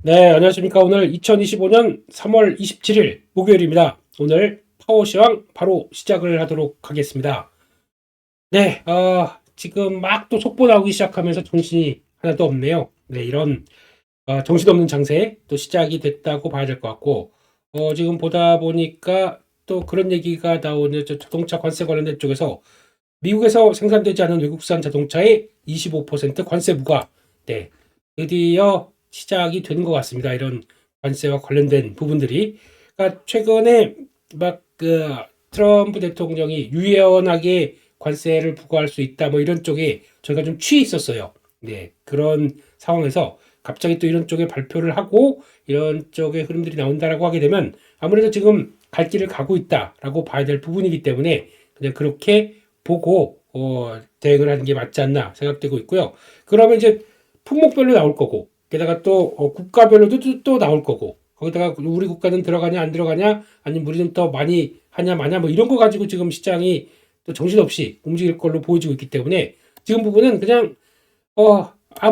네, 안녕하십니까. 오늘 2025년 3월 27일 목요일입니다. 오늘 파워시황 바로 시작을 하도록 하겠습니다. 네, 지금 막 또 속보 나오기 시작하면서 정신이 하나도 없네요. 네, 이런 정신없는 장세 또 시작이 됐다고 봐야 될 것 같고, 지금 보다 보니까 또 그런 얘기가 나오는 자동차 관세 관련된 쪽에서 미국에서 생산되지 않은 외국산 자동차에 25% 관세 부과, 네, 드디어 시작이 되는 것 같습니다. 이런 관세와 관련된 부분들이. 그러니까 최근에 막 트럼프 대통령이 유연하게 관세를 부과할 수 있다, 뭐 이런 쪽에 저희가 좀 취해 있었어요. 네, 그런 상황에서 갑자기 또 이런 쪽에 발표를 하고 이런 쪽의 흐름들이 나온다라고 하게 되면 아무래도 지금 갈 길을 가고 있다라고 봐야 될 부분이기 때문에 그냥 그렇게 보고 대응을 하는 게 맞지 않나 생각되고 있고요. 그러면 이제 품목별로 나올 거고 게다가 또 국가별로도 또 나올 거고 거기다가 우리 국가는 들어가냐 안 들어가냐 아니면 우리는 더 많이 하냐 마냐 뭐 이런 거 가지고 지금 시장이 또 정신없이 움직일 걸로 보여지고 있기 때문에 지금 부분은 그냥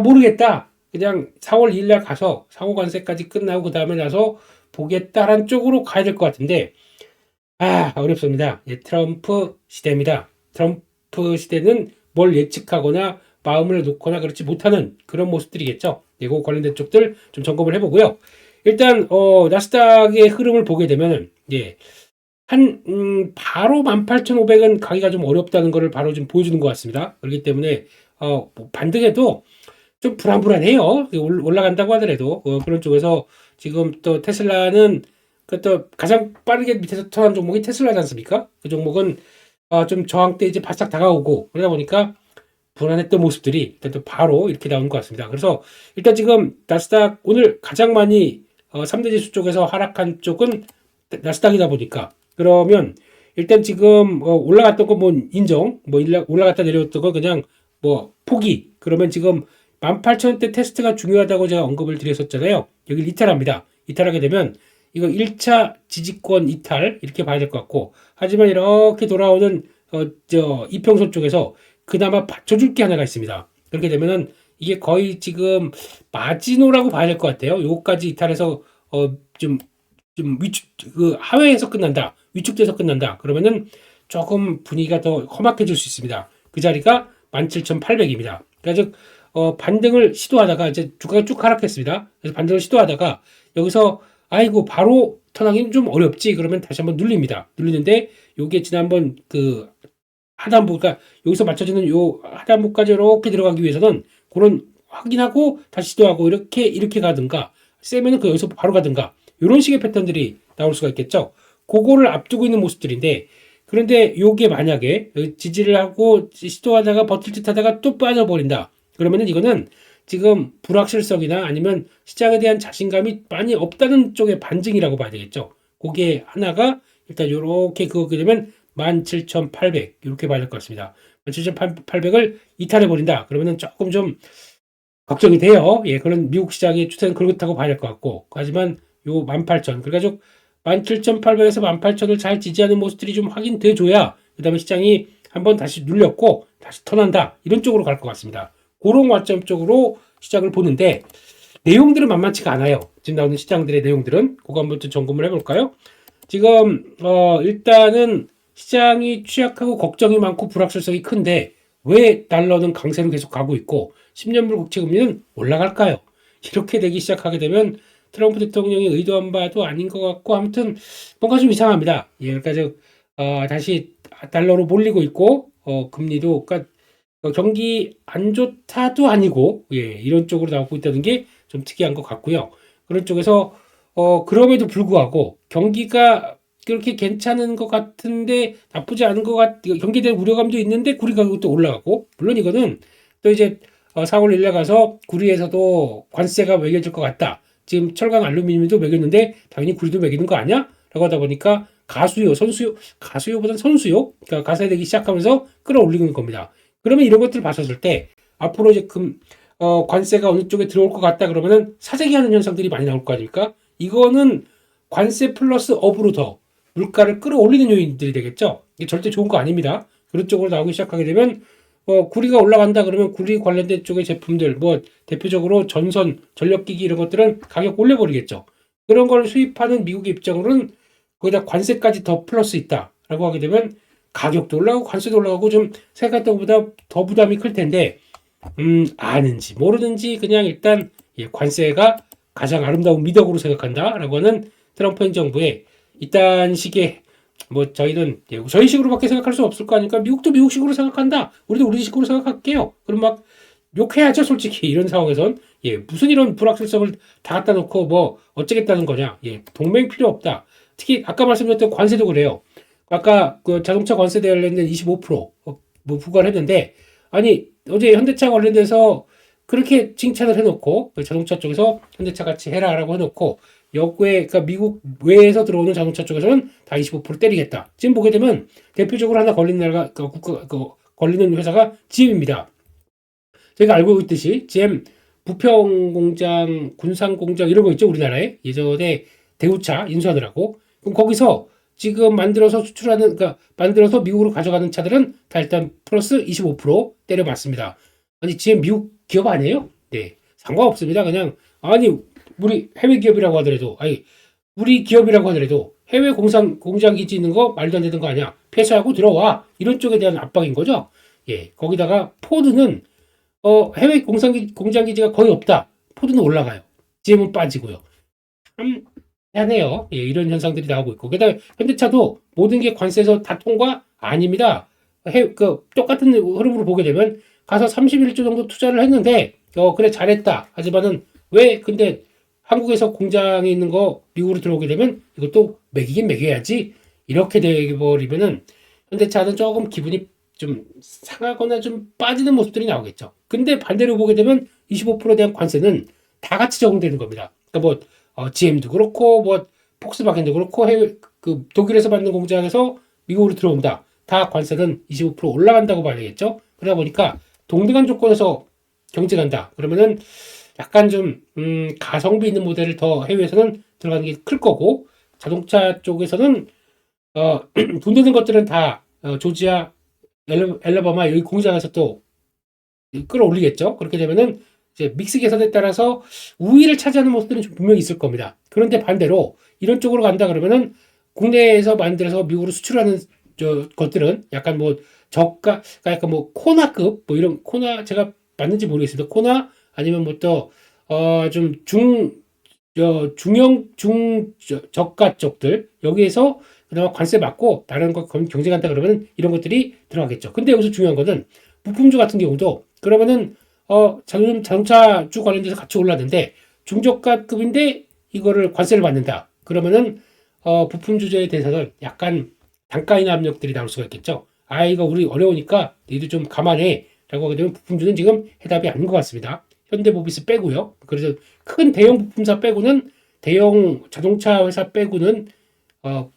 모르겠다. 그냥 4월 2일 날 가서 상호관세까지 끝나고 그 다음에 나서 보겠다라는 쪽으로 가야 될 것 같은데 어렵습니다. 예, 트럼프 시대입니다. 트럼프 시대는 뭘 예측하거나 마음을 놓거나 그렇지 못하는 그런 모습들이겠죠. 예, 그 관련된 쪽들 좀 점검을 해보고요. 일단 나스닥의 흐름을 보게 되면 예, 바로 18,500은 가기가 좀 어렵다는 것을 바로 좀 보여주는 것 같습니다. 그렇기 때문에 뭐 반등해도 좀 불안불안해요. 올라간다고 하더라도 그런 쪽에서 지금 또 테슬라는 또 가장 빠르게 밑에서 터난 종목이 테슬라지 않습니까? 그 종목은 좀 저항대 이제 바싹 다가오고 그러다 보니까 불안했던 모습들이 일단 또 바로 이렇게 나오는 것 같습니다. 그래서 일단 지금 나스닥 오늘 가장 많이 3대 지수 쪽에서 하락한 쪽은 나스닥이다 보니까 그러면 일단 지금 올라갔던 거 뭐 인정, 뭐 올라갔다 내려왔던 거 그냥 뭐 포기. 그러면 지금 18,000원대 테스트가 중요하다고 제가 언급을 드렸었잖아요. 여기 이탈합니다. 이탈하게 되면 이거 1차 지지권 이탈 이렇게 봐야 될 것 같고 하지만 이렇게 돌아오는 이평선 쪽에서 그나마 받쳐줄 게 하나가 있습니다. 그렇게 되면은 이게 거의 지금 마지노라고 봐야 될 것 같아요. 요거까지 이탈해서 좀 위축 하회에서 끝난다. 위축돼서 끝난다. 그러면은 조금 분위기가 더 험악해질 수 있습니다. 그 자리가 17,800입니다. 그러니까 즉 반등을 시도하다가 이제 주가가 쭉 하락했습니다. 그래서 반등을 시도하다가 여기서 아이고 바로 턴하기는 좀 어렵지. 그러면 다시 한번 눌립니다. 눌리는데 요게 지난번 하단부가 여기서 맞춰지는 요 하단부까지 이렇게 들어가기 위해서는 그런 확인하고 다시 시도하고 이렇게 가든가 세면은 여기서 바로 가든가 이런 식의 패턴들이 나올 수가 있겠죠. 그거를 앞두고 있는 모습들인데 그런데 요게 만약에 지지를 하고 시도하다가 버틸 듯 하다가 또 빠져버린다. 그러면은 이거는 지금 불확실성이나 아니면 시장에 대한 자신감이 많이 없다는 쪽의 반증이라고 봐야 되겠죠. 그게 하나가 일단 요렇게 그거게 되면 17,800 이렇게 봐야 될 것 같습니다. 17,800을 이탈해 버린다. 그러면은 조금 좀 걱정이 돼요. 예, 그런 미국 시장의 추세는 그렇다고 봐야 될 것 같고. 하지만 요 18,000 그래가지고 17,800에서 18,000을 잘 지지하는 모습들이 좀 확인돼 줘야 그다음에 시장이 한번 다시 눌렸고 다시 턴한다. 이런 쪽으로 갈 것 같습니다. 그런 관점 쪽으로 시장을 보는데 내용들은 만만치가 않아요. 지금 나오는 시장들의 내용들은 그거 한번 좀 점검을 해볼까요? 지금 일단은 시장이 취약하고 걱정이 많고 불확실성이 큰데 왜 달러는 강세로 계속 가고 있고 10년물 국채 금리는 올라갈까요? 이렇게 되기 시작하게 되면 트럼프 대통령이 의도한 바도 아닌 것 같고 아무튼 뭔가 좀 이상합니다. 예, 그러니까 다시 달러로 몰리고 있고 금리도 그러니까 경기 안 좋다도 아니고 예, 이런 쪽으로 나오고 있다는 게 좀 특이한 것 같고요. 그런 쪽에서 그럼에도 불구하고 경기가 그렇게 괜찮은 것 같은데 나쁘지 않은 것 경기에 대한 우려감도 있는데 구리 가격이 또 올라가고 물론 이거는 또 이제 4월 1일 가서 구리에서도 관세가 매겨질 것 같다. 지금 철강 알루미늄도 매겼는데 당연히 구리도 매기는 거 아니야? 라고 하다 보니까 가수요보다는 선수요? 그러니까 가세되기 시작하면서 끌어올리는 겁니다. 그러면 이런 것들을 봤었을 때 앞으로 이제 관세가 어느 쪽에 들어올 것 같다 그러면은 사재기하는 현상들이 많이 나올 거 아닙니까? 이거는 관세 플러스 업으로 더 물가를 끌어올리는 요인들이 되겠죠. 이게 절대 좋은 거 아닙니다. 그런 쪽으로 나오기 시작하게 되면 구리가 올라간다 그러면 구리 관련된 쪽의 제품들, 뭐 대표적으로 전선, 전력기기 이런 것들은 가격 올려버리겠죠. 그런 걸 수입하는 미국의 입장으로는 거기다 관세까지 더 플러스 있다라고 하게 되면 가격도 올라가고 관세도 올라가고 좀 생각했던 것보다 더 부담이 클 텐데 아는지 모르는지 그냥 일단 관세가 가장 아름다운 미덕으로 생각한다라고 하는 트럼프 행정부의 이딴 식의 뭐 저희는 저희 식으로밖에 생각할 수 없을 거 아니까 미국도 미국식으로 생각한다. 우리도 우리식으로 생각할게요. 그럼 막 욕해야죠, 솔직히 이런 상황에선 무슨 이런 불확실성을 다 갖다 놓고 뭐 어쩌겠다는 거냐. 동맹 필요 없다. 특히 아까 말씀드렸던 관세도 그래요. 아까 그 자동차 관세 관련된 25% 뭐 부과를 했는데 아니 어제 현대차 관련돼서 그렇게 칭찬을 해놓고 자동차 쪽에서 현대차 같이 해라라고 해놓고 역외 그러니까 미국 외에서 들어오는 자동차 쪽에서는 다 25% 때리겠다. 지금 보게 되면 대표적으로 하나 걸리는 나라가 걸리는 회사가 GM입니다. 저희가 알고 있듯이 GM 부평 공장, 군산 공장 이런 거 있죠 우리나라에 예전에 대우차 인수하느라고 그럼 거기서 지금 만들어서 수출하는 그러니까 만들어서 미국으로 가져가는 차들은 다 일단 플러스 25% 때려 맞습니다. 아니 GM 미국 기업 아니에요? 네 상관없습니다. 그냥 아니 우리 해외 기업이라고 하더라도 아니 우리 기업이라고 하더라도 해외 공장 기지 있는 거 말도 안 되는 거 아니야? 폐쇄하고 들어와 이런 쪽에 대한 압박인 거죠. 거기다가 포드는 해외 공장 기지가 거의 없다. 포드는 올라가요. GM은 빠지고요. 참 희한해요. 이런 현상들이 나오고 있고. 게다가 현대차도 모든 게 관세에서 다 통과 아닙니다. 똑같은 흐름으로 보게 되면 가서 31조 정도 투자를 했는데 그래 잘했다. 하지만은 왜 근데 한국에서 공장에 있는 거 미국으로 들어오게 되면 이것도 매기긴 매겨야지 이렇게 돼버리면은 현대차는 조금 기분이 좀 상하거나 좀 빠지는 모습들이 나오겠죠. 근데 반대로 보게 되면 25%에 대한 관세는 다 같이 적용되는 겁니다. 그러니까 뭐 GM도 그렇고 뭐 폭스바겐도 그렇고 해외 그 독일에서 만든 공장에서 미국으로 들어온다. 다 관세는 25% 올라간다고 봐야겠죠. 그러다 보니까 동등한 조건에서 경쟁한다. 그러면은 약간 좀 가성비 있는 모델을 더 해외에서는 들어가는 게 클 거고 자동차 쪽에서는 돈 되는 것들은 다 조지아, 엘라바마 여기 공장에서 또 끌어올리겠죠. 그렇게 되면은 이제 믹스 계산에 따라서 우위를 차지하는 모습들은 좀 분명히 있을 겁니다. 그런데 반대로 이런 쪽으로 간다 그러면은 국내에서 만들어서 미국으로 수출하는 것들은 약간 뭐 저가, 그러니까 약간 뭐 코나급 뭐 이런 코나 제가 맞는지 모르겠습니다. 코나 아니면 뭐 또 좀 중형 저가 쪽들 여기에서 그나마 관세 받고 다른 거 경쟁한다 그러면 이런 것들이 들어가겠죠. 근데 여기서 중요한 거는 부품주 같은 경우도 그러면은 자동차주 관련돼서 같이 올랐는데 중저가급인데 이거를 관세를 받는다. 그러면은 부품주제에 대해서는 약간 단가 인하 압력들이 나올 수가 있겠죠. 이거 우리 어려우니까 너희들 좀 감안해라고 하게 되면 부품주는 지금 해답이 아닌 것 같습니다. 현대모비스 빼고요. 그래서 큰 대형 부품사 빼고는 대형 자동차 회사 빼고는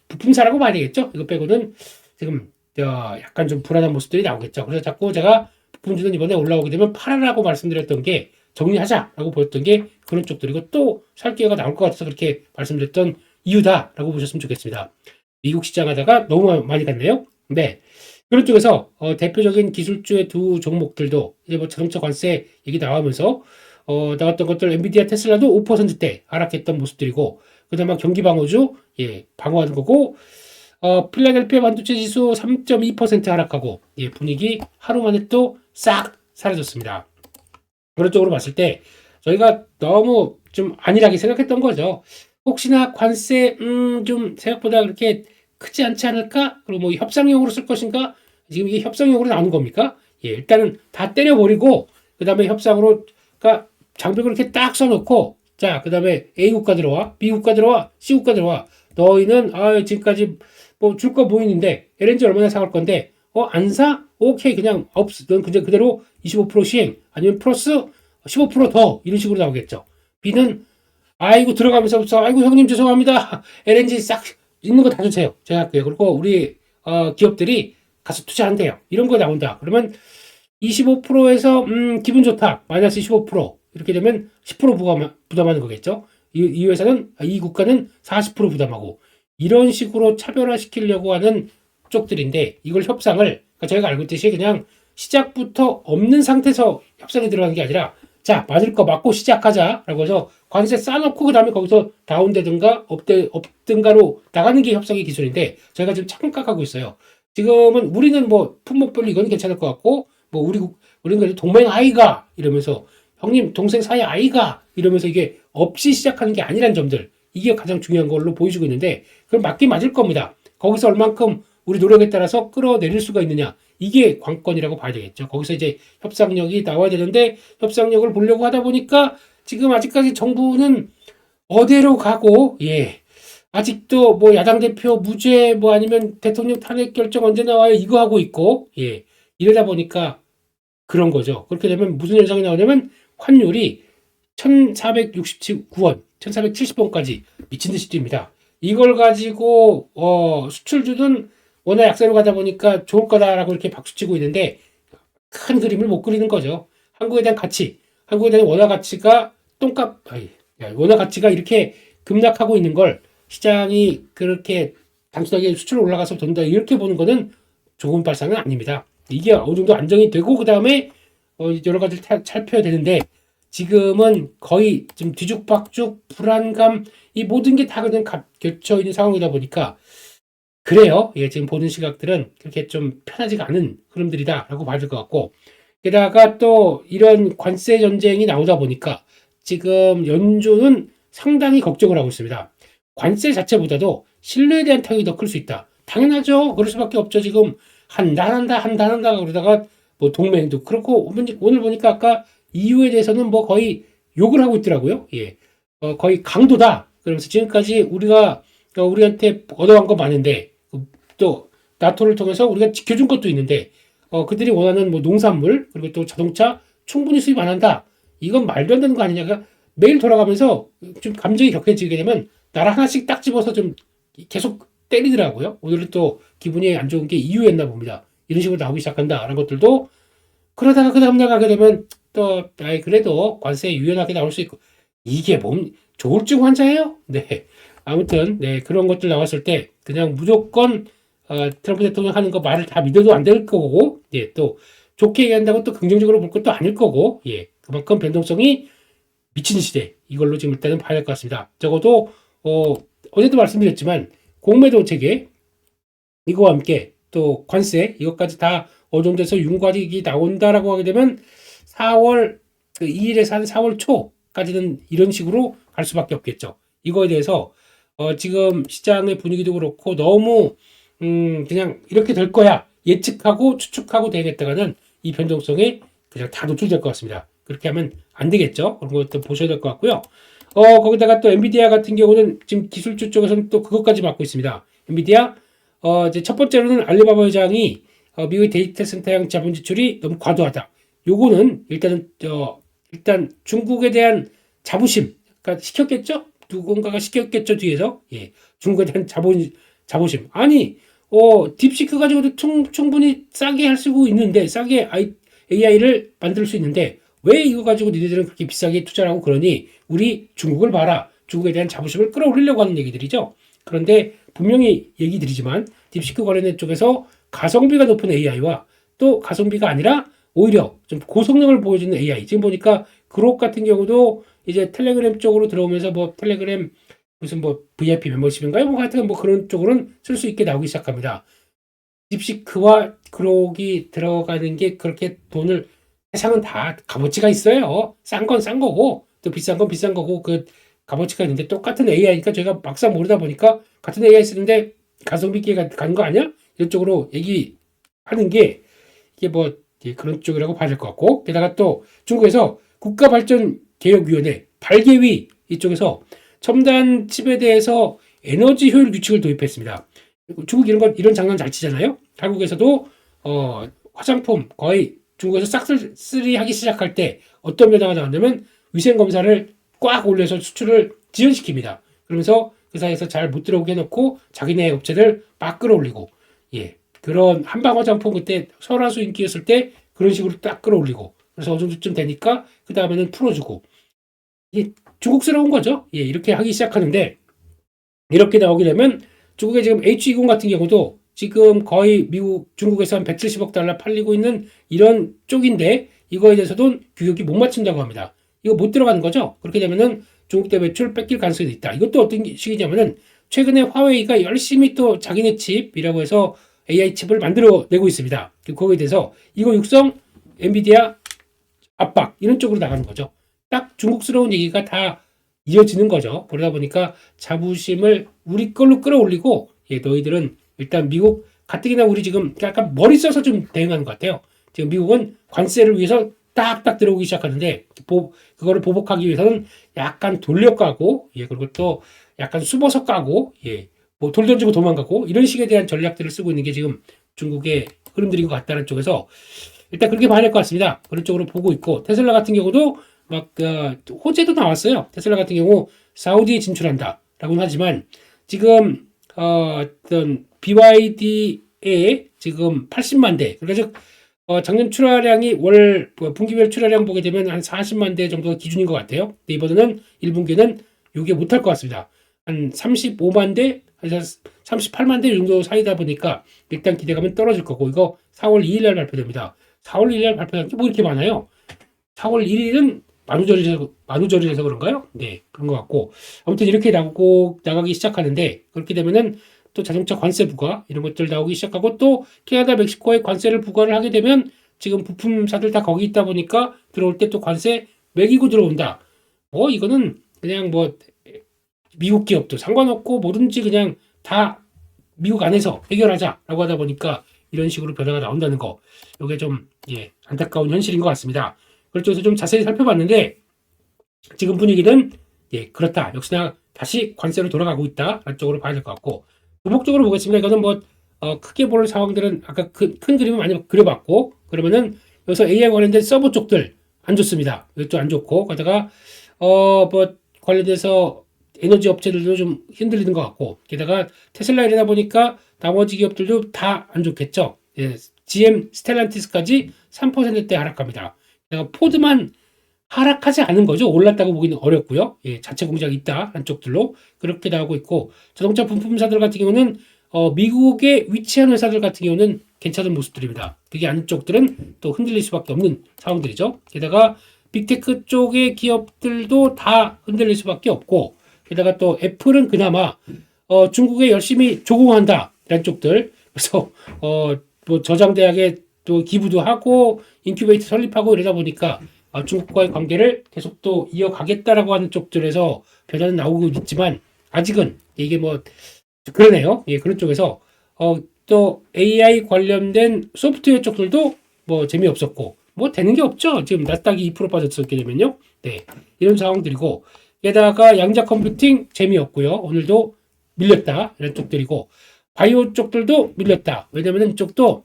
부품사라고 봐야 되겠죠. 이거 빼고는 지금 약간 좀 불안한 모습들이 나오겠죠. 그래서 자꾸 제가 부품주는 이번에 올라오게 되면 팔아라고 말씀드렸던 게 정리하자라고 보였던 게 그런 쪽들이고 또 살 기회가 나올 것 같아서 그렇게 말씀드렸던 이유다라고 보셨으면 좋겠습니다. 미국 시장 하다가 너무 많이 갔네요. 네. 그런 쪽에서 대표적인 기술주의 두 종목들도 이제 뭐 자동차 관세 얘기 나오면서 나왔던 것들 엔비디아 테슬라도 5%대 하락했던 모습들이고 그다음에 경기 방어주 방어하는 거고 필라델피아 반도체 지수 3.2% 하락하고 분위기 하루 만에 또 싹 사라졌습니다. 그런 쪽으로 봤을 때 저희가 너무 좀 안일하게 생각했던 거죠. 혹시나 관세 좀 생각보다 그렇게 크지 않지 않을까? 그리고 뭐 협상용으로 쓸 것인가? 지금 이게 협상용으로 나오는 겁니까? 일단은 다 때려버리고 그 다음에 협상으로 그러니까 장벽을 이렇게 딱 써놓고 자, 그 다음에 A 국가 들어와, B 국가 들어와, C 국가 들어와. 너희는 지금까지 뭐 줄 거 보이는데 LNG 얼마나 사갈 건데 안 사? 오케이 그냥 넌 그대로 25% 시행 아니면 플러스 15%더 이런 식으로 나오겠죠. B는 아이고 들어가면서부터 아이고 형님 죄송합니다. LNG 싹 있는 거 다 주세요. 제가 할게요. 그리고 우리 기업들이 가서 투자한대요. 이런 거 나온다. 그러면 25%에서 기분 좋다. 마이너스 15% 이렇게 되면 10% 부담하는 거겠죠. 이 회사는 이 국가는 40% 부담하고 이런 식으로 차별화시키려고 하는 쪽들인데 이걸 협상을 그러니까 저희가 알고 있듯이 그냥 시작부터 없는 상태에서 협상에 들어가는 게 아니라 자, 맞을 거 맞고 시작하자라고 해서 관세 싸놓고 그 다음에 거기서 다운되든가 없든가로 나가는 게 협상의 기술인데 저희가 지금 착각하고 있어요. 지금은 우리는 뭐 품목별로 이건 괜찮을 것 같고 뭐 우리는 동맹 아이가 이러면서 형님 동생 사이 아이가 이러면서 이게 없이 시작하는 게 아니란 점들 이게 가장 중요한 걸로 보여주고 있는데 그럼 맞긴 맞을 겁니다. 거기서 얼만큼 우리 노력에 따라서 끌어내릴 수가 있느냐 이게 관건이라고 봐야 되겠죠. 거기서 이제 협상력이 나와야 되는데 협상력을 보려고 하다 보니까 지금 아직까지 정부는 어디로 가고 아직도 뭐 야당 대표 무죄 뭐 아니면 대통령 탄핵 결정 언제 나와요 이거 하고 있고 이러다 보니까 그런 거죠. 그렇게 되면 무슨 현상이 나오냐면 환율이 1469원, 1470원까지 미친 듯이 뜁니다. 이걸 가지고 수출주는 워낙 약세로 가다 보니까 좋을 거다라고 이렇게 박수치고 있는데 큰 그림을 못 그리는 거죠. 한국에 대한 가치, 한국에 대한 원화 가치가 원화 가치가 이렇게 급락하고 있는 걸 시장이 그렇게 단순하게 수출 올라가서 돈다 이렇게 보는 거는 좋은 발상은 아닙니다. 이게 어느 정도 안정이 되고 그 다음에 여러 가지를 살펴야 되는데 지금은 거의 좀 뒤죽박죽 불안감 이 모든 게 다 그냥 겹쳐 있는 상황이다 보니까 그래요. 지금 보는 시각들은 그렇게 좀 편하지가 않은 흐름들이다라고 봐야 될 것 같고 게다가 또 이런 관세 전쟁이 나오다 보니까 지금 연준은 상당히 걱정을 하고 있습니다. 관세 자체보다도 신뢰에 대한 타격이 더 클 수 있다. 당연하죠. 그럴 수밖에 없죠. 지금 한다 그러다가 뭐 동맹도 그렇고 오늘 보니까 아까 EU에 대해서는 뭐 거의 욕을 하고 있더라고요. 거의 강도다. 그러면서 지금까지 우리한테 얻어간 거 많은데 또 나토를 통해서 우리가 지켜준 것도 있는데 그들이 원하는 뭐 농산물 그리고 또 자동차 충분히 수입 안 한다. 이건 말도 안 되는 거 아니냐가 매일 돌아가면서 좀 감정이 격해지게 되면 나라 하나씩 딱 집어서 좀 계속 때리더라고요. 오늘은 또 기분이 안 좋은 게 EU였나 봅니다. 이런 식으로 나오기 시작한다라는 것들도 그러다가 그 다음 날 가게 되면 또 그래도 관세 유연하게 나올 수 있고 이게 조울증 환자예요? 네. 아무튼 그런 것들 나왔을 때 그냥 무조건 트럼프 대통령 하는 거 말을 다 믿어도 안 될 거고 또 좋게 얘기한다고 또 긍정적으로 볼 것도 아닐 거고 그만큼 변동성이 미친 시대 이걸로 지금 일단은 봐야 할 것 같습니다. 적어도 어제도 말씀드렸지만 공매도 체계 이거와 함께 또 관세 이것까지 다 어느 정도에서 윤곽이 나온다라고 하게 되면 4월 2일에서 한 4월 초까지는 이런 식으로 갈 수밖에 없겠죠. 이거에 대해서 지금 시장의 분위기도 그렇고 너무 그냥 이렇게 될 거야 예측하고 추측하고 되겠다가는 이 변동성에 그냥 다 노출될 것 같습니다. 그렇게 하면 안 되겠죠. 그런 것도 보셔야 될 것 같고요. 거기다가 또 엔비디아 같은 경우는 지금 기술주 쪽에서는 또 그것까지 맡고 있습니다. 엔비디아 이제 첫 번째로는 알리바바 회장이 미국의 데이터 센터형 자본 지출이 너무 과도하다. 요거는 일단 중국에 대한 자부심, 그러니까 시켰겠죠? 누군가가 시켰겠죠 뒤에서 중국에 대한 자부심. 아니 딥시크 가지고도 충분히 싸게 할 수 있는데 싸게 AI를 만들 수 있는데 왜 이거 가지고 니네들은 그렇게 비싸게 투자를 하고 그러니 우리 중국을 봐라. 중국에 대한 자부심을 끌어올리려고 하는 얘기들이죠. 그런데 분명히 얘기 드리지만 딥시크 관련된 쪽에서 가성비가 높은 AI와 또 가성비가 아니라 오히려 좀 고성능을 보여주는 AI. 지금 보니까 그록 같은 경우도 이제 텔레그램 쪽으로 들어오면서 뭐 텔레그램 무슨 뭐 VIP 멤버십인가요? 뭐 하여튼 뭐 그런 쪽으로는 쓸 수 있게 나오기 시작합니다. 딥시크와 그록이 들어가는 게 그렇게 돈을 세상은 다 값어치가 있어요. 싼 건 싼 거고 또 비싼 건 비싼 거고 그 값어치가 있는데 똑같은 AI니까 저희가 막상 모르다 보니까 같은 AI 쓰는데 가성비 있게 가는 거 아니야? 이런 쪽으로 얘기하는 게 이게 뭐 그런 쪽이라고 봐야 될 것 같고 게다가 또 중국에서 국가발전개혁위원회 발개위 이쪽에서 첨단 칩에 대해서 에너지 효율 규칙을 도입했습니다. 중국 이런 장난 잘 치잖아요. 한국에서도 화장품 거의 중국에서 싹쓸이 하기 시작할 때 어떤 변화가 나왔냐면 위생검사를 꽉 올려서 수출을 지연시킵니다. 그러면서 그 사이에서 잘 못 들어오게 해놓고 자기네 업체들 막 끌어올리고 그런 한방 화장품 그때 설화수 인기였을 때 그런 식으로 딱 끌어올리고 그래서 어느 정도쯤 되니까 그 다음에는 풀어주고 이게 중국스러운 거죠. 이렇게 하기 시작하는데 이렇게 나오게 되면 중국의 지금 H20 같은 경우도 지금 거의 중국에서 한 170억 달러 팔리고 있는 이런 쪽인데 이거에 대해서도 규격이 못 맞춘다고 합니다. 이거 못 들어가는 거죠. 그렇게 되면은 중국 대 매출 뺏길 가능성이 있다. 이것도 어떤 식이냐면은 최근에 화웨이가 열심히 또 자기네 칩이라고 해서 AI 칩을 만들어내고 있습니다. 거기에 대해서 이거 육성 엔비디아 압박 이런 쪽으로 나가는 거죠. 딱 중국스러운 얘기가 다 이어지는 거죠. 그러다 보니까 자부심을 우리 걸로 끌어올리고 너희들은 일단 미국 가뜩이나 우리 지금 약간 머리 써서 좀 대응하는 것 같아요. 지금 미국은 관세를 위해서 딱딱 들어오기 시작하는데 그거를 보복하기 위해서는 약간 돌려가고 그리고 또 약간 숨어서 까고 뭐 돌 던지고 도망가고 이런 식에 대한 전략들을 쓰고 있는 게 지금 중국의 흐름들인 것 같다는 쪽에서 일단 그렇게 봐야 될 것 같습니다. 그런 쪽으로 보고 있고 테슬라 같은 경우도 막 호재도 나왔어요. 테슬라 같은 경우 사우디에 진출한다라고는 하지만 지금 어떤 BYD에 지금 80만 대 그러니까 즉 작년 출하량이 분기별 출하량 보게 되면 한 40만 대 정도가 기준인 것 같아요. 근데 이번에는 1분기는 이게 못할 것 같습니다. 한 35만 대, 한 38만 대 정도 사이다 보니까 일단 기대감은 떨어질 거고 이거 4월 2일 날 발표됩니다. 4월 1일 날 발표한 게 뭐 이렇게 많아요? 4월 1일은 만우절이라서 그런가요? 네, 그런 것 같고 아무튼 이렇게 나가기 시작하는데 그렇게 되면은 또 자동차 관세 부과 이런 것들 나오기 시작하고 또 캐나다, 멕시코에 관세를 부과를 하게 되면 지금 부품사들 다 거기 있다 보니까 들어올 때 또 관세 매기고 들어온다. 이거는 그냥 미국 기업도 상관없고 뭐든지 그냥 다 미국 안에서 해결하자라고 하다 보니까 이런 식으로 변화가 나온다는 거. 이게 좀 안타까운 현실인 것 같습니다. 그래서 좀 자세히 살펴봤는데 지금 분위기는 그렇다. 역시나 다시 관세로 돌아가고 있다라는 쪽으로 봐야 될 것 같고 도목적으로 보겠습니다. 이거는 크게 볼 상황들은 아까 큰 그림을 많이 그려봤고 그러면은 여기서 AI 관련된 서버 쪽들 안 좋습니다. 이것도 안 좋고 가다가 관련돼서 에너지 업체들도 좀 흔들리는 것 같고 게다가 테슬라 이러다 보니까 나머지 기업들도 다 안 좋겠죠. GM, 스텔란티스까지 3%대 하락합니다. 포드만 하락하지 않은 거죠. 올랐다고 보기는 어렵고요. 자체 공장이 있다라는 쪽들로 그렇게 나오고 있고 자동차 부품사들 같은 경우는 미국에 위치한 회사들 같은 경우는 괜찮은 모습들입니다. 그게 아닌 쪽들은 또 흔들릴 수밖에 없는 상황들이죠. 게다가 빅테크 쪽의 기업들도 다 흔들릴 수밖에 없고 게다가 또 애플은 그나마 중국에 열심히 조공한다라는 쪽들 그래서 저장대학에 또 기부도 하고 인큐베이터 설립하고 이러다 보니까 중국과의 관계를 계속 또 이어가겠다라고 하는 쪽들에서 변화는 나오고 있지만 아직은 이게 그러네요. 그런 쪽에서 또 AI 관련된 소프트웨어 쪽들도 재미없었고 되는 게 없죠. 지금 나스닥이 2% 빠졌었게 되면요. 이런 상황들이고 게다가 양자 컴퓨팅 재미없고요. 오늘도 밀렸다 이런 쪽들이고 바이오 쪽들도 밀렸다. 왜냐면은 이쪽도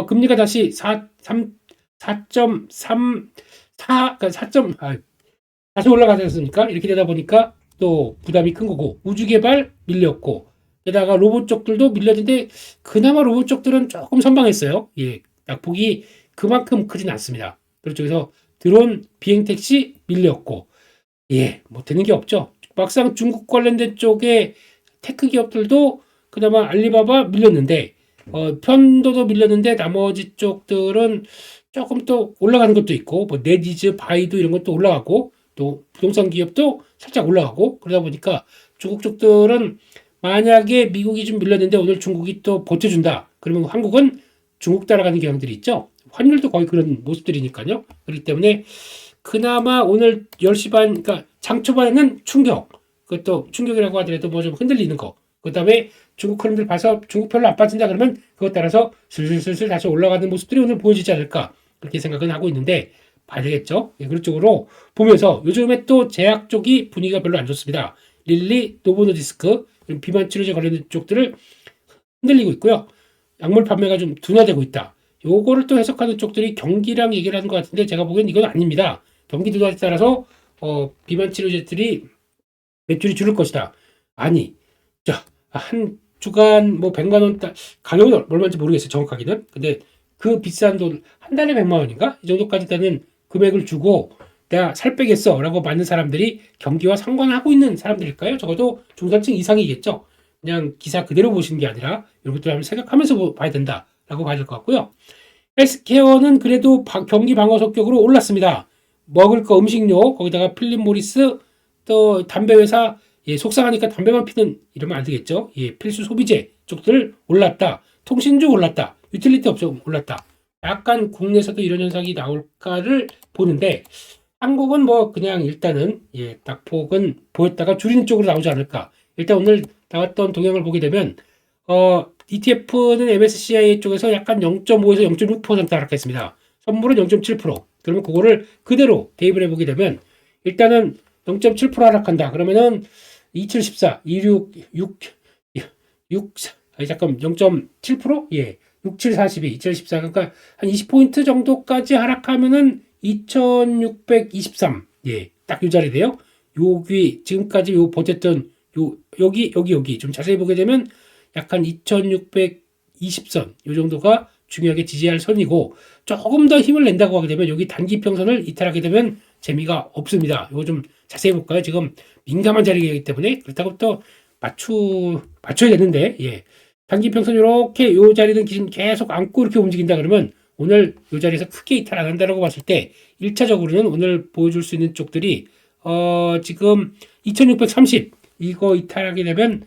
금리가 다시 4.3 다시 올라가지 않습니까? 이렇게 되다 보니까 또 부담이 큰 거고 우주 개발 밀렸고 게다가 로봇 쪽들도 밀렸는데 그나마 로봇 쪽들은 조금 선방했어요. 낙폭이 그만큼 크진 않습니다. 그래서 드론 비행 택시 밀렸고 되는 게 없죠. 막상 중국 관련된 쪽에 테크 기업들도 그나마 알리바바 밀렸는데 편도도 밀렸는데 나머지 쪽들은 조금 또 올라가는 것도 있고 네디즈, 바이두 이런 것도 올라가고 또 부동산 기업도 살짝 올라가고 그러다 보니까 중국 쪽들은 만약에 미국이 좀 밀렸는데 오늘 중국이 또 버텨준다. 그러면 한국은 중국 따라가는 경향들이 있죠. 환율도 거의 그런 모습들이니까요. 그렇기 때문에 그나마 오늘 10시 반 그러니까 장 초반에는 충격 그것도 충격이라고 하더라도 좀 흔들리는 거 그 다음에 중국 흐름들 봐서 중국 별로 안 빠진다 그러면 그것 따라서 슬슬 다시 올라가는 모습들이 오늘 보여지지 않을까 그렇게 생각은 하고 있는데 봐야 되겠죠. 그런 쪽으로 보면서 요즘에 또 제약 쪽이 분위기가 별로 안 좋습니다. 릴리, 노보노디스크 비만 치료제 관련된 쪽들을 흔들리고 있고요. 약물 판매가 좀 둔화되고 있다. 요거를 또 해석하는 쪽들이 경기랑 얘기를 하는 것 같은데 제가 보기엔 이건 아닙니다. 경기 둔화에 따라서 비만 치료제들이 매출이 줄을 것이다. 아니, 한 주간 100만 원 가격은 얼마인지 모르겠어요. 정확하게는. 근데 그 비싼 돈 한 달에 100만 원인가? 이 정도까지 되는 금액을 주고 내가 살 빼겠어 라고 많은 사람들이 경기와 상관하고 있는 사람들일까요? 적어도 중산층 이상이겠죠. 그냥 기사 그대로 보시는 게 아니라 이런 것들 한번 생각하면서 봐야 된다라고 봐야 될 것 같고요. 헬스케어는 그래도 경기 방어 성격으로 올랐습니다. 먹을 거 음식료 거기다가 필립 모리스 또 담배 회사 예, 속상하니까 담배만 피는 이러면 안 되겠죠. 예, 필수 소비재 쪽들 올랐다. 통신주 올랐다. 유틸리티 업종 올랐다. 약간 국내에서도 이런 현상이 나올까를 보는데 한국은 뭐 그냥 일단은 예, 딱 폭은 보였다가 줄이는 쪽으로 나오지 않을까. 일단 오늘 나왔던 동향을 보게 되면 ETF는 MSCI 쪽에서 약간 0.5에서 0.6% 하락했습니다. 선물은 0.7%. 그러면 그거를 그대로 대입을 해보게 되면 일단은 0.7% 하락한다. 그러면은 2714, 26, 6, 아니 잠깐 0.7%? 예. 6742, 2014. 그러니까 한 20포인트 정도까지 하락하면은 2623. 예. 딱 이 자리 돼요. 여기 지금까지 요 버텼던 여기 좀 자세히 보게 되면 약간 2620선 요 정도가 중요하게 지지할 선이고 조금 더 힘을 낸다고 하게 되면 여기 단기 평선을 이탈하게 되면 재미가 없습니다. 이거 좀 자세히 볼까요? 지금 민감한 자리이기 때문에 그렇다고 또 맞춰야 되는데 예. 단기 평선 이렇게 요 자리는 지금 계속 안고 이렇게 움직인다 그러면 오늘 요 자리에서 크게 이탈 안 한다라고 봤을 때 1차적으로는 오늘 보여줄 수 있는 쪽들이 지금 2630 이거 이탈하게 되면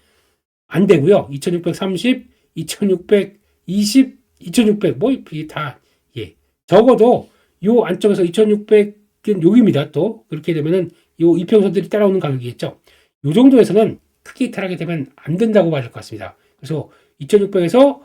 안 되고요. 2630, 2620, 2600 뭐 다 예. 적어도 요 안쪽에서 2600은 여기입니다. 또 그렇게 되면은 요 이평선들이 따라오는 가격이겠죠. 요 정도에서는 크게 이탈하게 되면 안 된다고 봐야 될 것 같습니다. 그래서 2600에서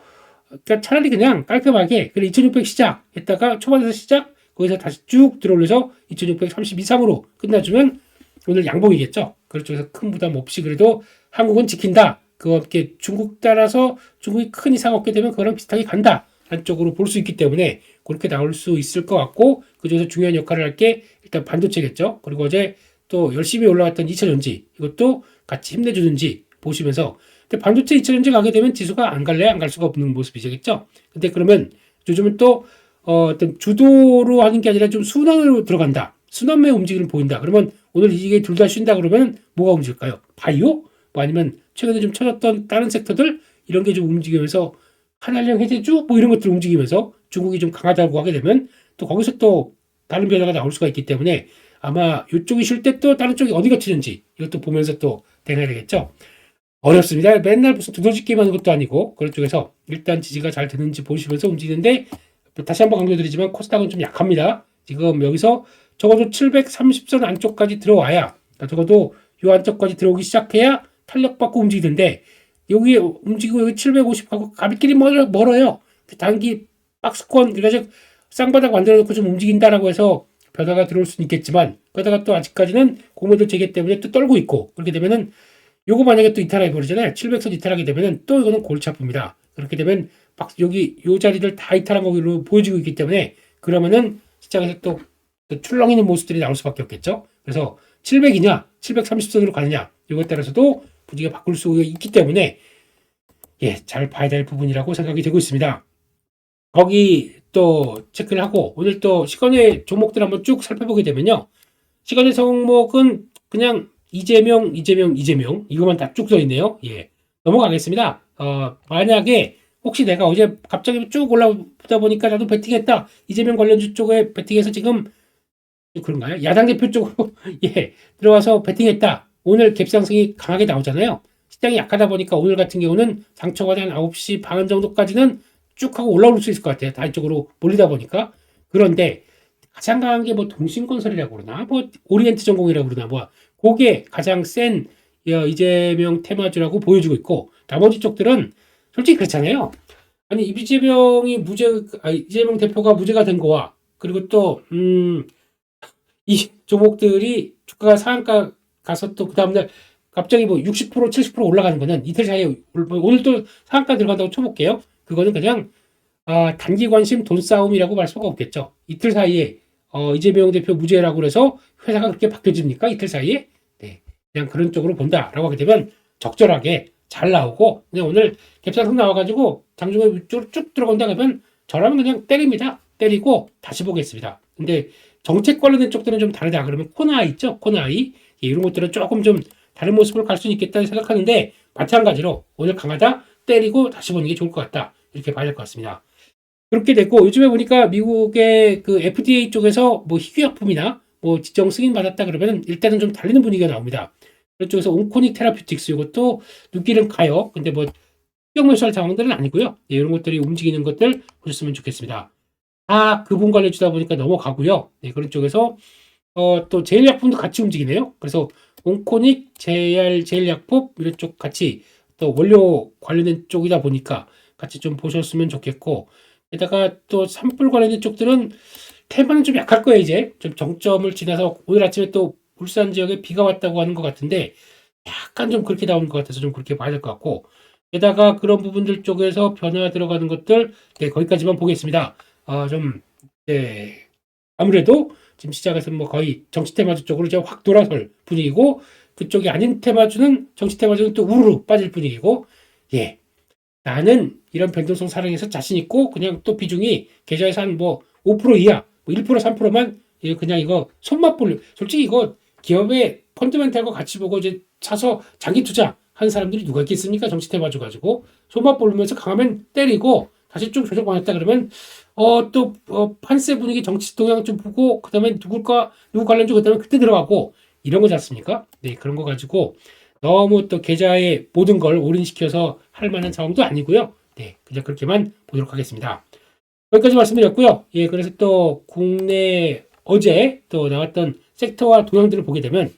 그러니까 차라리 그냥 깔끔하게 2600 시작했다가 초반에서 시작 거기서 다시 쭉 들어올려서 2630 이상으로 끝나주면 오늘 양봉이겠죠. 그렇죠. 큰 부담 없이 그래도 한국은 지킨다. 그와 함께 중국 따라서 중국이 큰 이상 없게 되면 그거랑 비슷하게 간다. 한쪽으로 볼 수 있기 때문에 그렇게 나올 수 있을 것 같고 그중에서 중요한 역할을 할 게 일단 반도체겠죠. 그리고 어제 또 열심히 올라왔던 2차전지 이것도 같이 힘내주는지 보시면서 근데 반도체 2차전지 가게 되면 지수가 안 갈래 안 갈 수가 없는 모습이겠죠. 근데 그러면 요즘은 또 어떤 주도로 하는 게 아니라 좀 순환으로 들어간다. 순환매 움직임을 보인다. 그러면 오늘 이게 둘 다 쉰다 그러면 뭐가 움직일까요? 바이오? 뭐 아니면 최근에 좀 쳐졌던 다른 섹터들 이런 게 좀 움직이면서 한한령 해제주 뭐 이런 것들 움직이면서 중국이 좀 강하다고 하게 되면 또 거기서 또 다른 변화가 나올 수가 있기 때문에 아마 이쪽이 쉴 때 또 다른 쪽이 어디가 치는지 이것도 보면서 또 대응해야 되겠죠. 어렵습니다. 맨날 무슨 두더지 게임 하는 것도 아니고 그런 쪽에서 일단 지지가 잘 되는지 보시면서 움직이는데 다시 한번 강조드리지만 코스닥은 좀 약합니다. 지금 여기서 적어도 730선 안쪽까지 들어와야 적어도 이 안쪽까지 들어오기 시작해야 탄력받고 움직이는데 여기 움직이고 여기 750하고 가비끼리 멀어요. 단기 박스권 그래서 쌍바닥 만들어 놓고 좀 움직인다라고 해서 변화가 들어올 수는 있겠지만 그러다가 또 아직까지는 공매도 재개 때문에 또 떨고 있고 그렇게 되면은 요거 만약에 또 이탈해 버리잖아요. 700선 이탈하게 되면은 또 이거는 골치 아픕니다. 그렇게 되면 여기 요 자리들 다 이탈한 거로 보여지고 있기 때문에 그러면은 시장에서 또 출렁이는 모습들이 나올 수밖에 없겠죠. 그래서 700이냐 730선으로 가느냐 이거에 따라서도 분위기가 바꿀 수 있기 때문에 예, 잘 봐야 될 부분이라고 생각이 되고 있습니다. 거기 또 체크를 하고 오늘 또 시간의 종목들 한번 쭉 살펴보게 되면요. 시간의 종목은 그냥 이재명 이거만 다 쭉 써 있네요. 예. 넘어가겠습니다. 만약에 혹시 내가 어제 갑자기 쭉 올라오다 보니까 나도 베팅했다. 이재명 관련주 쪽에 베팅해서 지금 그런가요? 야당 대표 쪽으로 예, 들어와서 베팅했다. 오늘 갭상승이 강하게 나오잖아요. 시장이 약하다 보니까 오늘 같은 경우는 상초가 한 9시 반 정도까지는 쭉 하고 올라올 수 있을 것 같아요. 다 이쪽으로 몰리다 보니까. 그런데 가장 강한 게 뭐 동신건설이라고 그러나 뭐 오리엔트 전공이라고 그러나 뭐 그게 가장 센 이재명 테마주라고 보여주고 있고 나머지 쪽들은 솔직히 그렇잖아요. 아니 이재명 대표가 무죄가 된 거와 그리고 또 이 종목들이 주가가 상한가 가서 또 그 다음날 갑자기 뭐 60% 70% 올라가는 거는 이틀 사이에 오늘 또 상한가 들어간다고 쳐볼게요. 그거는 그냥 단기 관심 돈 싸움이라고 말 수가 없겠죠. 이틀 사이에 이재명 대표 무죄라고 그래서 회사가 그렇게 바뀌어집니까? 이틀 사이에? 네, 그냥 그런 쪽으로 본다라고 하게 되면 적절하게 잘 나오고 그냥 오늘 갭상승 나와가지고 장중에 위쪽으로 쭉 들어간다 그러면 저라면 그냥 때립니다. 때리고 다시 보겠습니다. 근데 정책 관련된 쪽들은 좀 다르다. 그러면 코나이 있죠? 코나이 이런 것들은 조금 좀 다른 모습을 갈 수는 있겠다는 생각하는데 마찬가지로 오늘 강하다 때리고 다시 보는 게 좋을 것 같다. 이렇게 봐야 될 것 같습니다. 그렇게 됐고 요즘에 보니까 미국의 그 FDA 쪽에서 뭐 희귀약품이나 뭐 지정 승인 받았다 그러면 일단은 좀 달리는 분위기가 나옵니다. 그쪽에서 온코닉 테라퓨틱스 이것도 눈길은 가요. 근데 뭐 특정묘수할 상황들은 아니고요. 네, 이런 것들이 움직이는 것들 보셨으면 좋겠습니다. 그분 관련 주다 보니까 넘어가고요. 네, 그런 쪽에서 또 제일약품도 같이 움직이네요. 그래서 온코닉, 제일약품 이런 쪽 같이 또 원료 관련된 쪽이다 보니까 같이 좀 보셨으면 좋겠고 게다가 또 산불 관련된 쪽들은 테마는 좀 약할 거예요. 이제 좀 정점을 지나서 오늘 아침에 또 울산 지역에 비가 왔다고 하는 것 같은데 약간 좀 그렇게 나오는 것 같아서 좀 그렇게 봐야 될 것 같고 게다가 그런 부분들 쪽에서 변화 들어가는 것들 네, 거기까지만 보겠습니다. 좀 네, 아무래도 지금 시작에서 뭐 거의 정치 테마주 쪽으로 이제 확 돌아설 분위기고 그쪽이 아닌 테마주는 정치 테마주는 또 우르르 빠질 분위기고 예 나는 이런 변동성 사랑에서 자신 있고 그냥 또 비중이 계좌에서 한 뭐 5% 이하 뭐 1% 3%만 그냥 이거 손맛 볼 솔직히 이거 기업의 펀드멘탈과 같이 보고 이제 사서 장기 투자 한 사람들이 누가 있겠습니까? 정치 테마주 가지고 손맛 보면서 강하면 때리고 다시 좀 조정 받았다 그러면 판세 분위기 정치 동향 좀 보고 그다음에 누구 관련주 그다음에 그때 들어가고 이런 거지 않습니까? 네 그런 거 가지고 너무 또 계좌에 모든 걸 올인시켜서 할 만한 상황도 아니고요. 네 그냥 그렇게만 보도록 하겠습니다. 여기까지 말씀드렸고요. 예 그래서 또 국내 어제 또 나왔던 섹터와 동향들을 보게 되면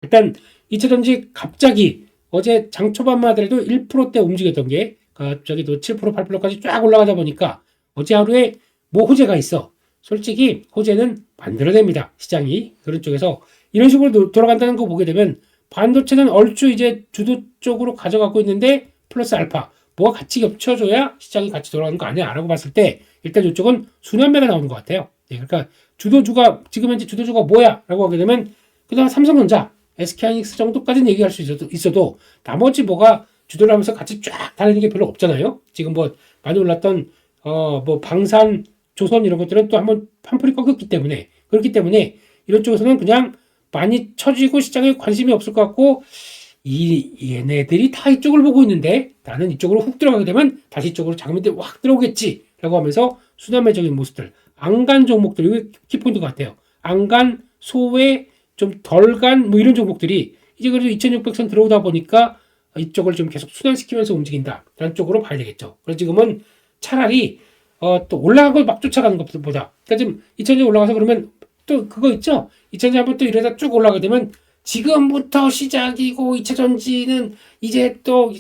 일단 2차전지 갑자기 어제 장 초반만 하더라도 1%대 움직였던 게 갑자기 또 7%, 8%까지 쫙 올라가다 보니까 어제 하루에 뭐 호재가 있어. 솔직히 호재는 만들어냅니다. 시장이. 그런 쪽에서 이런 식으로 돌아간다는 거 보게 되면 반도체는 얼추 이제 주도 쪽으로 가져가고 있는데 플러스 알파. 뭐가 같이 겹쳐줘야 시장이 같이 돌아가는 거 아니야? 라고 봤을 때 일단 이쪽은 순환매가 나오는 것 같아요. 네, 그러니까 주도주가 지금 현재 주도주가 뭐야? 라고 하게 되면 그다음 삼성전자, SK하이닉스 정도까지는 얘기할 수 있어도 나머지 뭐가 주도를 하면서 같이 쫙 달리는 게 별로 없잖아요. 지금 뭐 많이 올랐던 뭐 방산, 조선 이런 것들은 또 한번 판풀이 꺾였기 때문에 그렇기 때문에 이런 쪽에서는 그냥 많이 처지고 시장에 관심이 없을 것 같고 얘네들이 다 이쪽을 보고 있는데 나는 이쪽으로 훅 들어가게 되면 다시 이쪽으로 자금들이 확 들어오겠지 라고 하면서 순환매적인 모습들 안간 종목들 이게 키포인트 같아요. 안간, 소외, 좀 덜 간 뭐 이런 종목들이 이제 그래도 2600선 들어오다 보니까 이쪽을 좀 계속 순환시키면서 움직인다 라는 쪽으로 봐야 되겠죠. 그래서 지금은 차라리 또 올라간 걸 막 쫓아가는 것보다 그러니까 지금 2000년 올라가서 그러면 또 그거 있죠. 2000년 한번 또 이러다 쭉 올라가게 되면 지금부터 시작이고 2차전지는 이제 또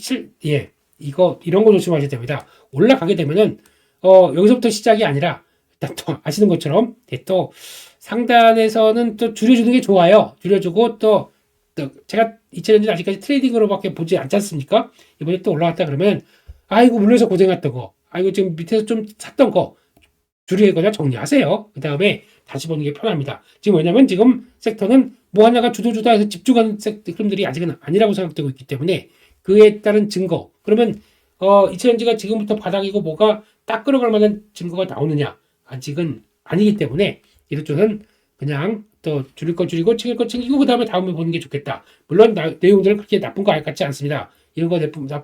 이런 거 조심하셔야 됩니다. 올라가게 되면은 여기서부터 시작이 아니라 일단 또 아시는 것처럼 또 상단에서는 또 줄여주는 게 좋아요. 줄여주고 또 제가 2차전지 아직까지 트레이딩으로밖에 보지 않지 않습니까? 이번에 또 올라갔다 그러면 아이고 물려서 고생했던 거 아이고 지금 밑에서 좀 샀던 거 줄이거나 정리하세요. 그 다음에 다시 보는 게 편합니다. 지금 왜냐면 지금 섹터는 뭐 하나가 주도주다 해서 집중하는 흐름들이 아직은 아니라고 생각되고 있기 때문에 그에 따른 증거 그러면 2차전지가 지금부터 바닥이고 뭐가 딱 끌어갈 만한 증거가 나오느냐 아직은 아니기 때문에 이런 쪽은 그냥 또 줄일 거 줄이고 챙길 거 챙기고 그 다음에 다음에 보는 게 좋겠다. 물론 내용들은 그렇게 나쁜 거 같지 않습니다. 이런 거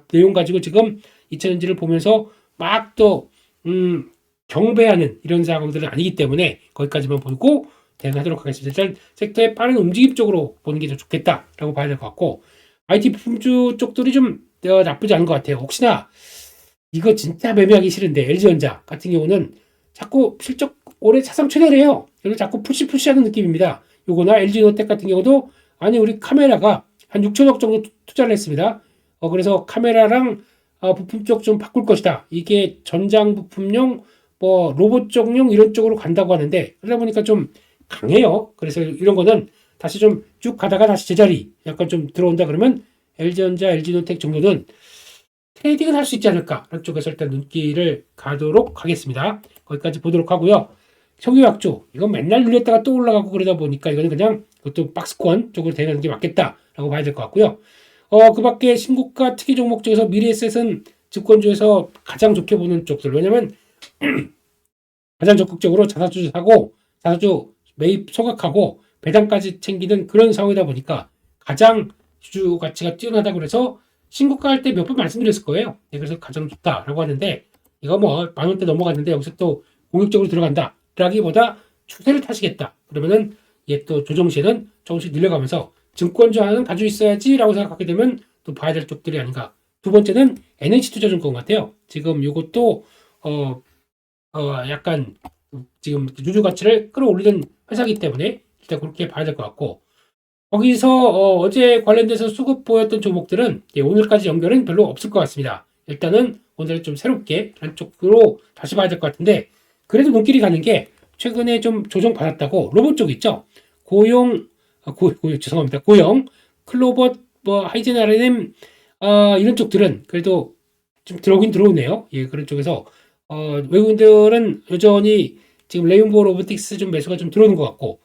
내용 가지고 지금 2차전지를 보면서 막 또 경배하는 이런 상황들은 아니기 때문에 거기까지만 보고 대응하도록 하겠습니다. 일단 섹터의 빠른 움직임 쪽으로 보는 게 더 좋겠다라고 봐야 될 것 같고 IT 부품주 쪽들이 좀 나쁘지 않은 것 같아요. 혹시나 이거 진짜 매매하기 싫은데 LG전자 같은 경우는 자꾸 실적 올해 사상 최대래요. 그래서 자꾸 푸시하는 느낌입니다. 요거나 LG노텍 같은 경우도 아니 우리 카메라가 한 6천억 정도 투자를 했습니다. 그래서 카메라랑 부품 쪽 좀 바꿀 것이다. 이게 전장 부품용 뭐 로봇 쪽용 이런 쪽으로 간다고 하는데 그러다 보니까 좀 강해요. 그래서 이런 거는 다시 좀 쭉 가다가 다시 제자리 약간 좀 들어온다 그러면 LG전자, LG노텍 정도는 트레이딩은 할 수 있지 않을까 라는 쪽에서 일단 눈길을 가도록 하겠습니다. 거기까지 보도록 하고요. 석유약주 이건 맨날 눌렸다가 또 올라가고 그러다 보니까 이거는 그냥 그것도 박스권 쪽으로 대응하는 게 맞겠다라고 봐야 될 것 같고요. 그 밖에 신고가 특이 종목 중에서 미래에셋은 증권주에서 가장 좋게 보는 쪽들 왜냐면 가장 적극적으로 자사주 사고 자사주 매입 소각하고 배당까지 챙기는 그런 상황이다 보니까 가장 주주 가치가 뛰어나다고 그래서 신고가 할 때 몇 번 말씀드렸을 거예요. 네, 그래서 가장 좋다라고 하는데 이거 뭐 10,000원대 넘어갔는데 여기서 또 공격적으로 들어간다 라기보다 추세를 타시겠다 그러면은 얘 또 조정 시에는 조금씩 늘려가면서 증권주 하나는 가지고 있어야지 라고 생각하게 되면 또 봐야 될 쪽들이 아닌가. 두 번째는 NH투자증권 같아요. 지금 요것도 약간 지금 주주 가치를 끌어올리는 회사이기 때문에 일단 그렇게 봐야 될 것 같고, 거기서 어제 관련돼서 수급 보였던 종목들은 오늘까지 연결은 별로 없을 것 같습니다. 일단은 오늘 좀 새롭게 한쪽으로 다시 봐야 될 것 같은데, 그래도 눈길이 가는 게 최근에 좀 조정 받았다고 로봇 쪽 있죠. 죄송합니다. 고영, 클로버, 뭐 하이젠 RNM 이런 쪽들은 그래도 좀 들어오긴 들어오네요. 예, 그런 쪽에서 외국인들은 여전히 지금 레인보우 로보틱스 좀 매수가 좀 들어오는 것 같고,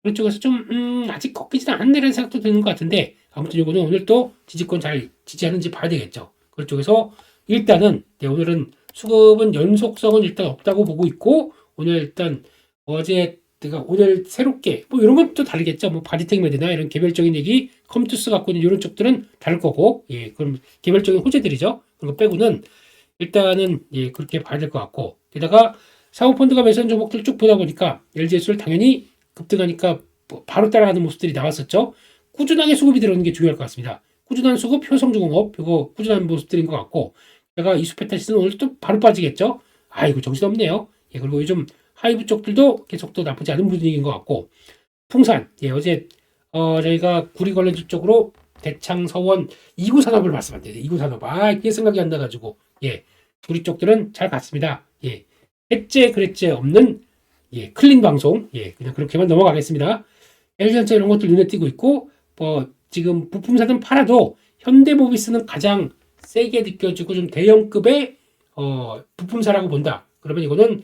그런 쪽에서 좀 아직 꺾이지는 않는다는 생각도 드는 것 같은데, 아무튼 이거는 오늘 또 지지권 잘 지지하는지 봐야 되겠죠. 그런 쪽에서 일단은 오늘은 수급은 연속성은 일단 없다고 보고 있고, 오늘 일단 어제 오늘 새롭게 뭐 이런 건 또 다르겠죠. 뭐 바디텍메드나 이런 개별적인 얘기, 컴투스 갖고 있는 이런 쪽들은 다를 거고, 예, 그럼 개별적인 호재들이죠. 그런 거 빼고는 일단은 예, 그렇게 봐야 될 것 같고, 게다가 사모펀드가 매수한 종목들 쭉 보다 보니까 LG에스를 당연히 급등하니까 뭐 바로 따라가는 모습들이 나왔었죠. 꾸준하게 수급이 들어오는 게 중요할 것 같습니다. 꾸준한 수급, 효성중공업, 이거 꾸준한 모습들인 것 같고, 제가 이수페타시스는 오늘 또 바로 빠지겠죠. 아이고 정신없네요. 예, 그리고 요즘 하이브 쪽들도 계속 또 나쁘지 않은 분위기인 것 같고, 풍산, 예, 어제 저희가 구리 관련주 쪽으로 대창, 서원, 2구 산업을 말씀드렸는데 2구 산업, 이게 생각이 안 나가지고, 예, 구리 쪽들은 잘 갔습니다. 예, 했제 그랬제 없는 예, 클린 방송, 예, 그냥 그렇게만 넘어가겠습니다. LG전자 이런 것들 눈에 띄고 있고, 지금 부품사든 팔아도 현대모비스는 가장 세게 느껴지고 좀 대형급의 부품사라고 본다. 그러면 이거는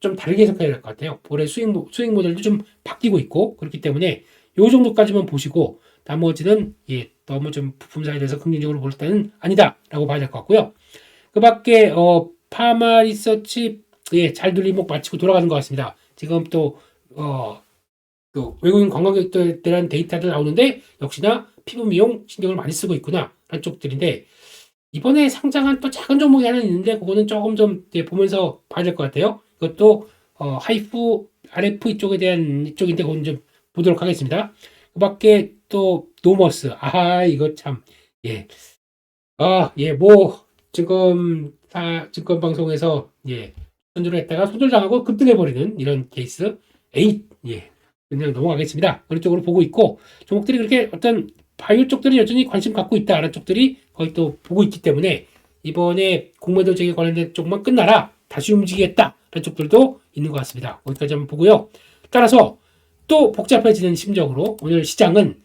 좀 다르게 해석해야 될 것 같아요. 올해 수익 모델도 좀 바뀌고 있고, 그렇기 때문에 요 정도까지만 보시고 나머지는 예, 너무 좀 부품사에 대해서 긍정적으로 볼 때는 아니다라고 봐야 될 것 같고요. 그 밖에 파마 리서치 예, 잘 눌림목 마치고 돌아가는 것 같습니다. 지금 또 외국인 관광객들에 대한 데이터들 나오는데 역시나 피부 미용 신경을 많이 쓰고 있구나 라는 쪽들인데, 이번에 상장한 또 작은 종목이 하나 있는데 그거는 조금 좀 보면서 봐야 될 것 같아요. 이것도 하이프 RF 이쪽에 대한 이쪽인데 그건 좀 보도록 하겠습니다. 그 밖에 또 노머스, 이거 참 예, 뭐 지금 증권 방송에서 예, 손절을 했다가 손절당하고 급등해버리는 이런 케이스, 예, 그냥 넘어가겠습니다. 그런 쪽으로 보고 있고, 종목들이 그렇게 어떤 바이오 쪽들은 여전히 관심 갖고 있다라는 쪽들이 거의 또 보고 있기 때문에 이번에 공매도 제기 관련된 쪽만 끝나라 다시 움직이겠다라는 쪽들도 있는 것 같습니다. 거기까지 한번 보고요. 따라서 또 복잡해지는 심정으로 오늘 시장은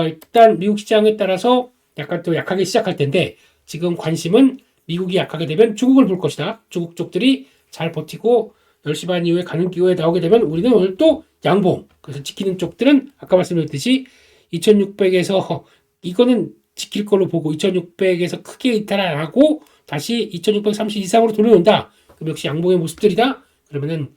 일단 미국 시장에 따라서 약간 또 약하게 시작할 텐데, 지금 관심은 미국이 약하게 되면 중국을 볼 것이다. 중국 쪽들이 잘 버티고 10시 반 이후에 가는 기호에 나오게 되면 우리는 오늘 또 양봉, 그래서 지키는 쪽들은 아까 말씀드렸듯이 2600에서 이거는 지킬 걸로 보고 2600에서 크게 이탈 안 하고 다시 2630 이상으로 돌려온다. 그럼 역시 양봉의 모습들이다. 그러면은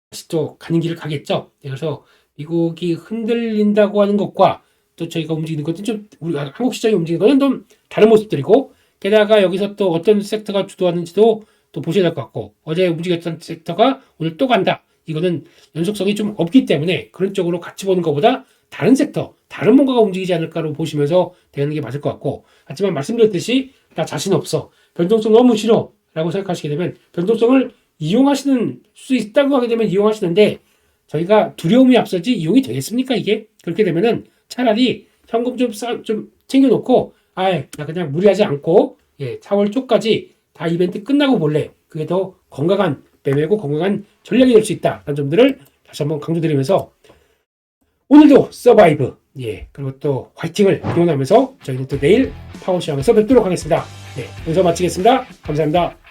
다시 또 가는 길을 가겠죠. 그래서 미국이 흔들린다고 하는 것과 또 저희가 움직이는 것은 좀 우리 한국 시장이 움직이는 것은 좀 다른 모습들이고, 게다가 여기서 또 어떤 섹터가 주도하는지도 또 보셔야 될 것 같고, 어제 움직였던 섹터가 오늘 또 간다. 이거는 연속성이 좀 없기 때문에 그런 쪽으로 같이 보는 것보다 다른 섹터, 다른 뭔가가 움직이지 않을까로 보시면서 대하는 게 맞을 것 같고, 하지만 말씀드렸듯이 나 자신 없어, 변동성 너무 싫어 라고 생각하시게 되면 변동성을 이용하시는 수 있다고 하게 되면 이용하시는데, 저희가 두려움이 앞서지 이용이 되겠습니까 이게? 그렇게 되면은 차라리 현금 좀 챙겨놓고 나 그냥 무리하지 않고 4월 초까지 다 이벤트 끝나고 볼래. 그게 더 건강한 매매고 건강한 전략이 될 수 있다라는 점들을 다시 한번 강조드리면서 오늘도 서바이브 그리고 또 화이팅을 기원하면서 저희는 또 내일 파워시장에서 뵙도록 하겠습니다. 여기서 마치겠습니다. 감사합니다.